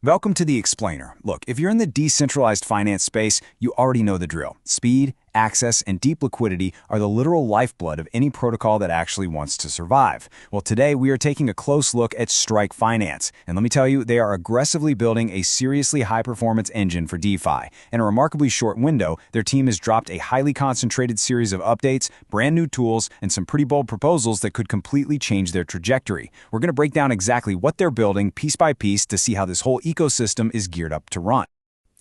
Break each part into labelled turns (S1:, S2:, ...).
S1: Welcome to The Explainer. Look, if you're in the decentralized finance space, you already know the drill. Speed, access, and deep liquidity are the literal lifeblood of any protocol that actually wants to survive. Well, today we are taking a close look at Strike Finance. And let me tell you, they are aggressively building a seriously high-performance engine for DeFi. In a remarkably short window, their team has dropped a highly concentrated series of updates, brand new tools, and some pretty bold proposals that could completely change their trajectory. We're going to break down exactly what they're building piece by piece to see how this whole ecosystem is geared up to run.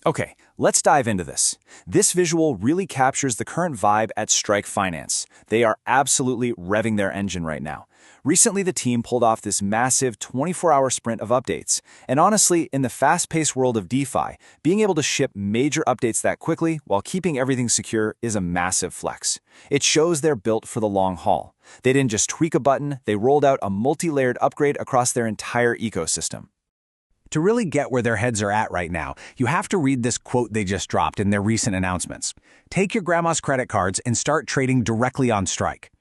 S2: Okay, let's dive into this. This visual really captures the current vibe at Strike Finance. They are absolutely revving their engine right now. Recently, the team pulled off this massive 24-hour sprint of updates. And honestly, in the fast-paced world of DeFi, being able to ship major updates that quickly while keeping everything secure is a massive flex. It shows they're built for the long haul. They didn't just tweak a button, they rolled out a multi-layered upgrade across their entire ecosystem.
S1: To really get where their heads are at right now, you have to read this quote they just dropped in their recent announcements. Take your grandma's credit cards and start trading directly on Strike.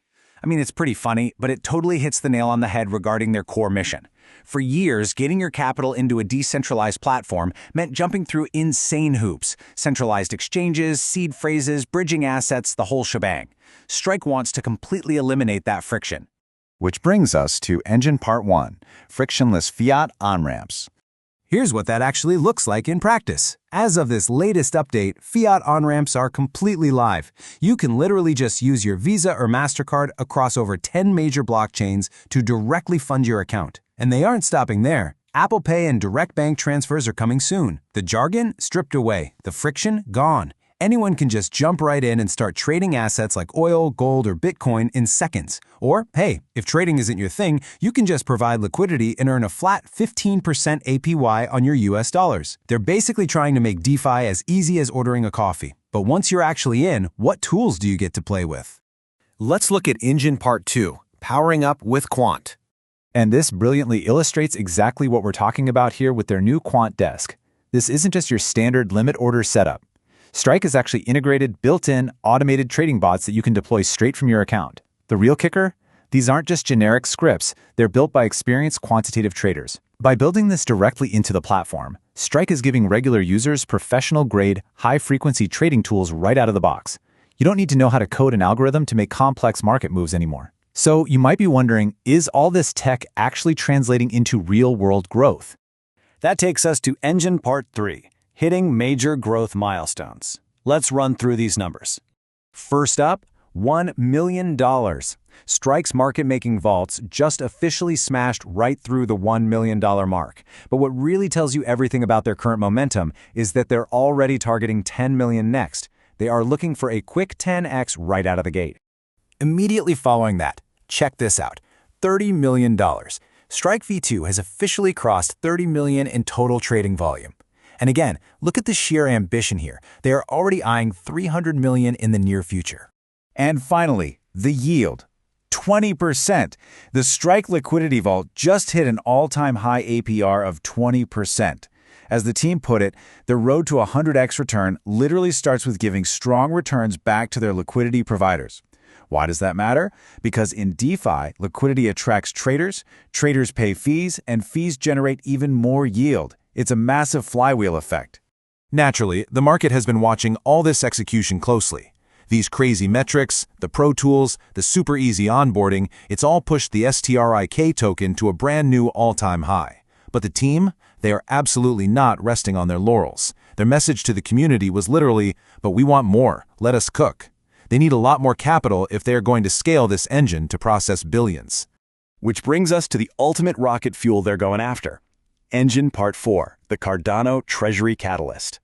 S1: I mean, it's pretty funny, but it totally hits the nail on the head regarding their core mission. For years, getting your capital into a decentralized platform meant jumping through insane hoops, centralized exchanges, seed phrases, bridging assets, the whole shebang. Strike wants to completely eliminate that friction.
S3: Which brings us to Engine Part 1, frictionless fiat on-ramps.
S1: Here's what that actually looks like in practice. As of this latest update, fiat on-ramps are completely live. You can literally just use your Visa or Mastercard across over 10 major blockchains to directly fund your account. And they aren't stopping there. Apple Pay and direct bank transfers are coming soon. The jargon stripped away, the friction gone. Anyone can just jump right in and start trading assets like oil, gold, or Bitcoin in seconds. Or, hey, if trading isn't your thing, you can just provide liquidity and earn a flat 15% APY on your US dollars. They're basically trying to make DeFi as easy as ordering a coffee. But once you're actually in, what tools do you get to play with?
S2: Let's look at Engine Part 2, powering up with Quant.
S3: And this brilliantly illustrates exactly what we're talking about here with their new Quant Desk. This isn't just your standard limit order setup. Strike has actually integrated built-in automated trading bots that you can deploy straight from your account. The real kicker? These aren't just generic scripts, they're built by experienced quantitative traders. By building this directly into the platform, Strike is giving regular users professional-grade, high-frequency trading tools right out of the box. You don't need to know how to code an algorithm to make complex market moves anymore. So you might be wondering, is all this tech actually translating into real-world growth?
S2: That takes us to Engine Part 3. Hitting major growth milestones. Let's run through these numbers. First up, $1 million. Strike's market-making vaults just officially smashed right through the $1 million mark. But what really tells you everything about their current momentum is that they're already targeting $10 million next. They are looking for a quick 10x right out of the gate. Immediately following that, check this out, $30 million. Strike V2 has officially crossed $30 million in total trading volume. And again, look at the sheer ambition here. They are already eyeing $300 million in the near future.
S3: And finally, the yield. 20%. The Strike Liquidity Vault just hit an all-time high APR of 20%. As the team put it, the road to a 100x return literally starts with giving strong returns back to their liquidity providers. Why does that matter? Because in DeFi, liquidity attracts traders, traders pay fees, and fees generate even more yield. It's a massive flywheel effect.
S4: Naturally, the market has been watching all this execution closely. These crazy metrics, the pro tools, the super easy onboarding, it's all pushed the STRIK token to a brand new all-time high. But the team, they are absolutely not resting on their laurels. Their message to the community was literally, "But we want more, let us cook." They need a lot more capital if they are going to scale this engine to process billions.
S2: Which brings us to the ultimate rocket fuel they're going after. Engine Part 4, the Cardano Treasury Catalyst.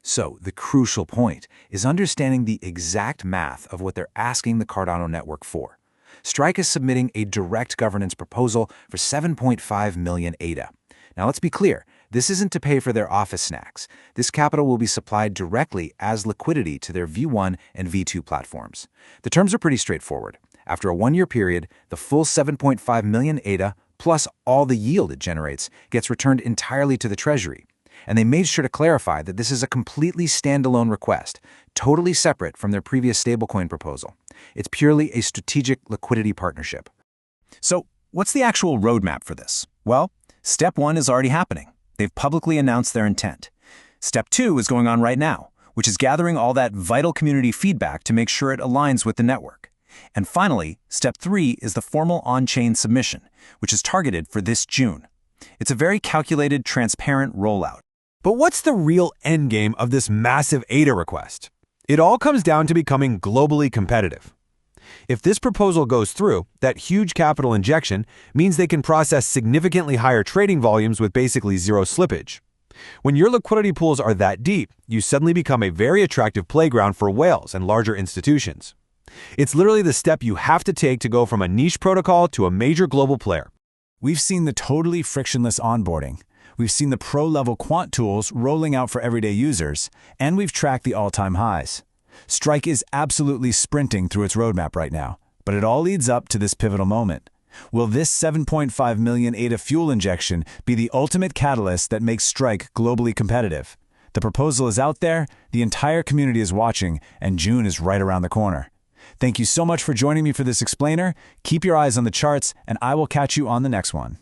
S1: So, the crucial point is understanding the exact math of what they're asking the Cardano network for. Strike is submitting a direct governance proposal for 7.5 million ADA. Now, let's be clear, this isn't to pay for their office snacks. This capital will be supplied directly as liquidity to their V1 and V2 platforms. The terms are pretty straightforward. After a one-year period, the full 7.5 million ADA plus all the yield it generates, gets returned entirely to the Treasury. And they made sure to clarify that this is a completely standalone request, totally separate from their previous stablecoin proposal. It's purely a strategic liquidity partnership. So, what's the actual roadmap for this? Well, step one is already happening.
S2: They've publicly announced their intent. Step 2 is going on right now, which is gathering all that vital community feedback to make sure it aligns with the network. And finally, Step 3 is the formal on-chain submission, which is targeted for this June. It's a very calculated, transparent rollout.
S1: But what's the real endgame of this massive ADA request? It all comes down to becoming globally competitive. If this proposal goes through, that huge capital injection means they can process significantly higher trading volumes with basically zero slippage. When your liquidity pools are that deep, you suddenly become a very attractive playground for whales and larger institutions. It's literally the step you have to take to go from a niche protocol to a major global player.
S3: We've seen the totally frictionless onboarding. We've seen the pro-level quant tools rolling out for everyday users, and we've tracked the all-time highs. Strike is absolutely sprinting through its roadmap right now, but it all leads up to this pivotal moment. Will this 7.5 million ADA fuel injection be the ultimate catalyst that makes Strike globally competitive? The proposal is out there, the entire community is watching, and June is right around the corner. Thank you so much for joining me for this explainer. Keep your eyes on the charts, and I will catch you on the next one.